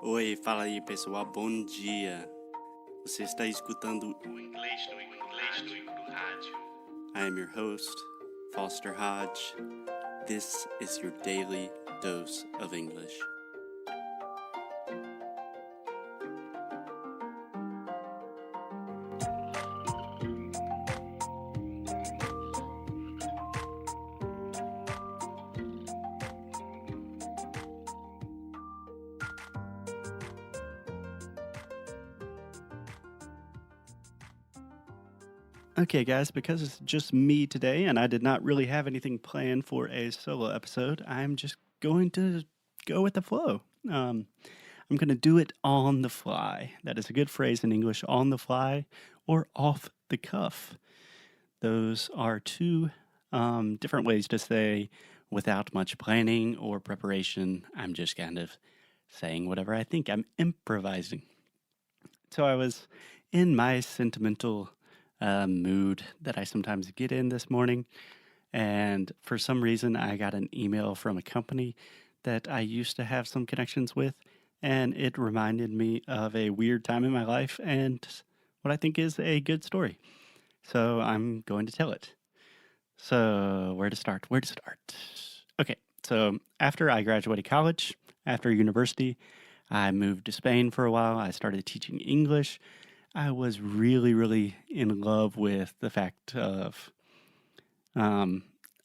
Oi, fala aí pessoal, bom dia. Você está escutando O inglês no rádio. I am your host, Foster Hodge. This is your daily dose of English. Okay, guys, because it's just me today and I did not really have anything planned for a solo episode, I'm just going to go with the flow. I'm going to do it on the fly. That is a good phrase in English, on the fly or off the cuff. Those are two different ways to say without much planning or preparation. I'm just kind of saying whatever I think. I'm improvising. So I was in my sentimental mood that I sometimes get in this morning. And for some reason, I got an email from a company that I used to have some connections with. And it reminded me of a weird time in my life and what I think is a good story. So I'm going to tell it. So, where to start? Okay, so after I graduated college, after university, I moved to Spain for a while. I started teaching English. I was really in love with the fact of, I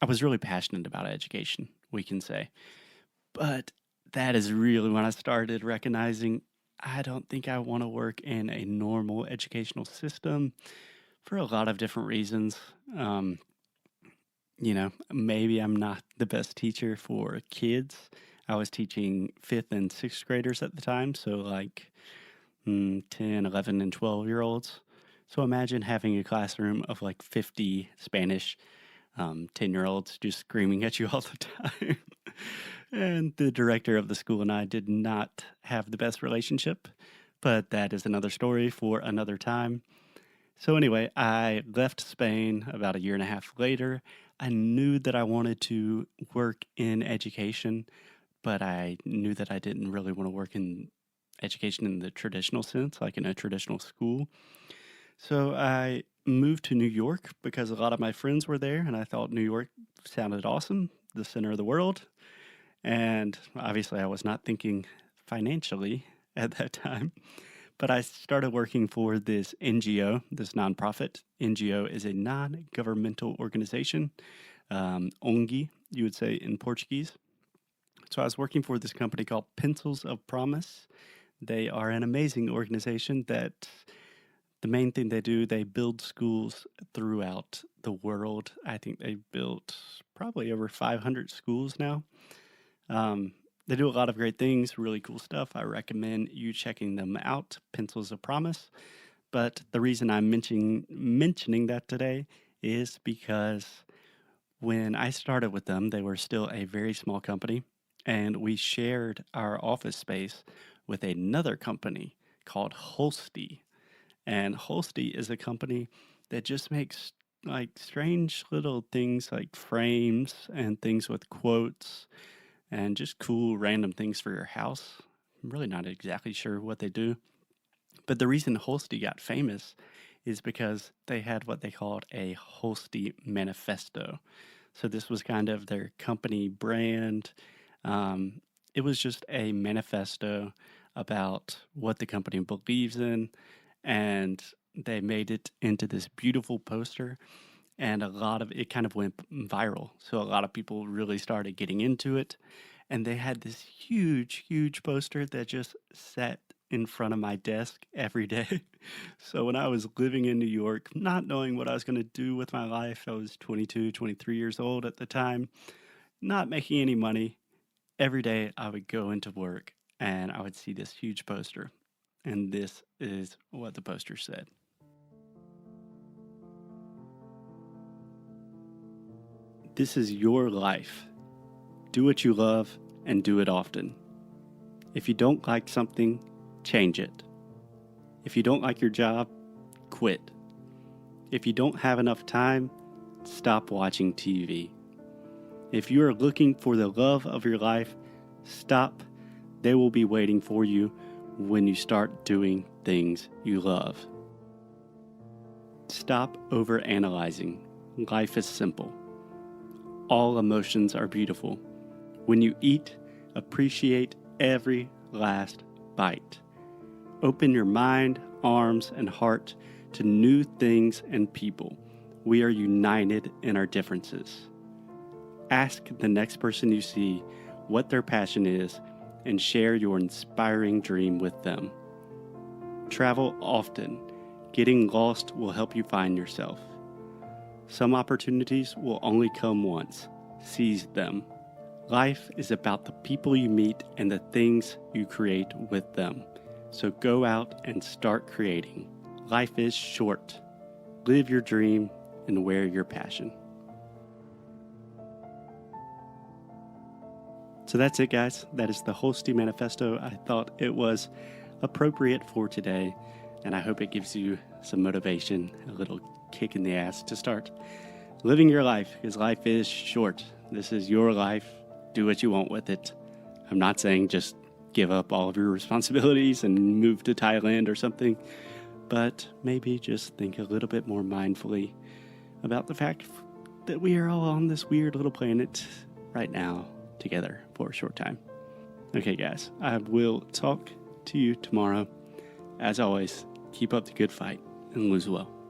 was really passionate about education, we can say. But that is really when I started recognizing I don't think I want to work in a normal educational system for a lot of different reasons. Maybe I'm not the best teacher for kids. I was teaching 5th and 6th graders at the time, so like 10, 11, and 12-year-olds. So imagine having a classroom of like 50 Spanish 10-year-olds just screaming at you all the time. And the director of the school and I did not have the best relationship, but that is another story for another time. So anyway, I left Spain about a year and a half later. I knew that I wanted to work in education, but I knew that I didn't really want to work in education in the traditional sense, like in a traditional school. So I moved to New York because a lot of my friends were there, and I thought New York sounded awesome, the center of the world. And obviously, I was not thinking financially at that time. But I started working for this NGO, this nonprofit. NGO is a non-governmental organization, ONG, you would say in Portuguese. So I was working for this company called Pencils of Promise. They are an amazing organization that the main thing they do, they build schools throughout the world. I think they built probably over 500 schools now. They do a lot of great things, really cool stuff. I recommend you checking them out, Pencils of Promise. But the reason I'm mentioning that today is because when I started with them, they were still a very small company, and we shared our office space with another company called Holsty. And Holsty is a company that just makes like strange little things like frames and things with quotes and just cool random things for your house. I'm really not exactly sure what they do. But the reason Holsty got famous is because they had what they called a Holsty Manifesto. So this was kind of their company brand. It was just a manifesto about what the company believes in, and they made it into this beautiful poster. And a lot of it kind of went viral. So a lot of people really started getting into it. And they had this huge poster that just sat in front of my desk every day. So when I was living in New York, not knowing what I was going to do with my life, I was 22, 23 years old at the time, not making any money. Every day I would go into work and I would see this huge poster. And this is what the poster said. This is your life. Do what you love and do it often. If you don't like something, change it. If you don't like your job, quit. If you don't have enough time, stop watching TV. If you are looking for the love of your life, stop. They will be waiting for you when you start doing things you love. Stop overanalyzing. Life is simple. All emotions are beautiful. When you eat, appreciate every last bite. Open your mind, arms, and heart to new things and people. We are united in our differences. Ask the next person you see what their passion is and share your inspiring dream with them. Travel often. Getting lost will help you find yourself. Some opportunities will only come once. Seize them. Life is about the people you meet and the things you create with them. So go out and start creating. Life is short. Live your dream and wear your passion. So that's it, guys. That is the Holstein Manifesto. I thought it was appropriate for today, and I hope it gives you some motivation, a little kick in the ass to start living your life, because life is short. This is your life. Do what you want with it. I'm not saying just give up all of your responsibilities and move to Thailand or something, but maybe just think a little bit more mindfully about the fact that we are all on this weird little planet right now together for a short time. Okay, guys, I will talk to you tomorrow. As always, keep up the good fight and lose well.